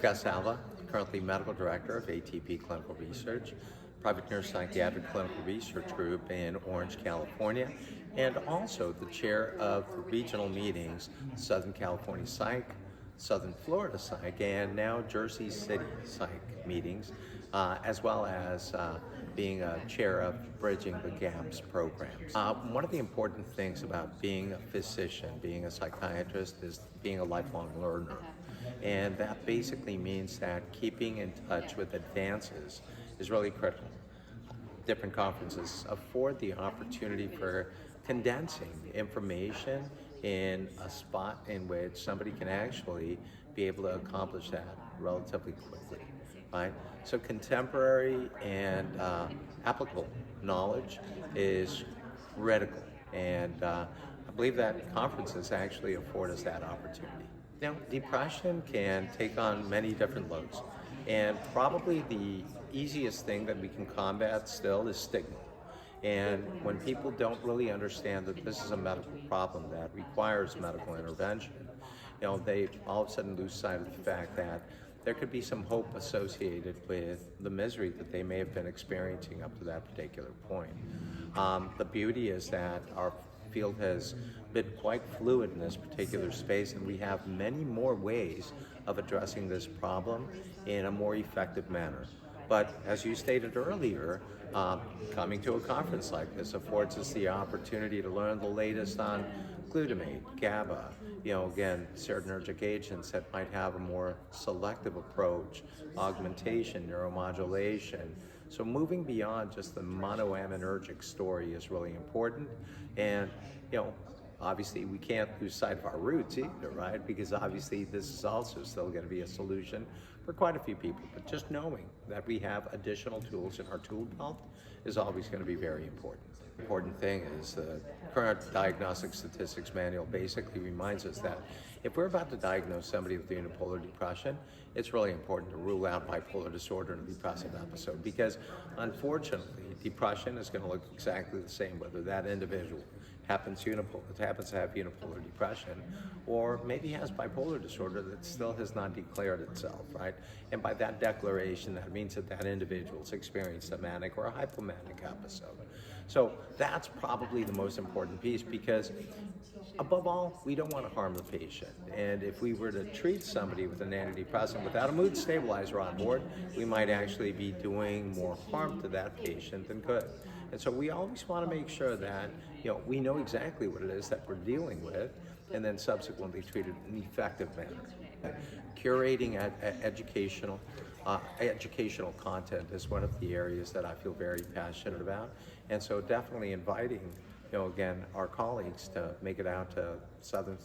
Gus Alva, currently Medical Director of ATP Clinical Research, Private Neuropsychiatric Clinical Research Group in Orange, California, and also the chair of the regional meetings, Southern California Psych, Southern Florida Psych, and now Jersey City Psych meetings, as well as being a chair of Bridging the Gaps programs. One of the important things about being a physician, being a psychiatrist, is being a lifelong learner. And that basically means that keeping in touch with advances is really critical. Different conferences afford the opportunity for condensing information in a spot in which somebody can actually be able to accomplish that relatively quickly, right? So contemporary and applicable knowledge is critical, and I believe that conferences actually afford us that opportunity. Now, depression can take on many different loads, and probably the easiest thing that we can combat still is stigma. And when people don't really understand that this is a medical problem that requires medical intervention, they all of a sudden lose sight of the fact that there could be some hope associated with the misery that they may have been experiencing up to that particular point. The beauty is that our field has been quite fluid in this particular space, and we have many more ways of addressing this problem in a more effective manner. But as you stated earlier, coming to a conference like this affords us the opportunity to learn the latest on glutamate, GABA, again, serotonergic agents that might have a more selective approach, augmentation, neuromodulation. So moving beyond just the monoaminergic story is really important. And, obviously we can't lose sight of our roots either, right? Because obviously this is also still going to be a solution for quite a few people. But just knowing that we have additional tools in our tool belt is always going to be very important. The important thing is the current Diagnostic Statistics Manual basically reminds us that if we're about to diagnose somebody with unipolar depression, it's really important to rule out bipolar disorder in a depressive episode, because unfortunately depression is going to look exactly the same whether that individual happens to have unipolar depression, or maybe has bipolar disorder that still has not declared itself, right? And by that declaration, that means that that individual's experienced a manic or a hypomanic episode. So that's probably the most important piece, because above all, we don't want to harm the patient. And if we were to treat somebody with an antidepressant without a mood stabilizer on board, we might actually be doing more harm to that patient than good. And so we always want to make sure that we know exactly what it is that we're dealing with, and then subsequently treat it in an effective manner. Curating educational content is one of the areas that I feel very passionate about, and so definitely inviting again, our colleagues to make it out to Southern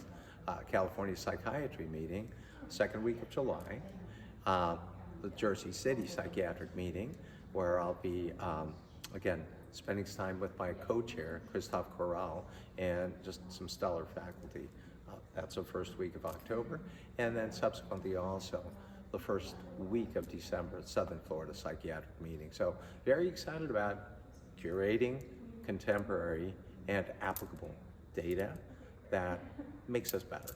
California Psychiatry meeting, second week of July, the Jersey City Psychiatric meeting, where I'll be, again, spending time with my co-chair, Christoph Corral, and just some stellar faculty. That's the first week of October, and then subsequently also the first week of December, Southern Florida Psychiatric meeting. So very excited about curating contemporary and applicable data that makes us better.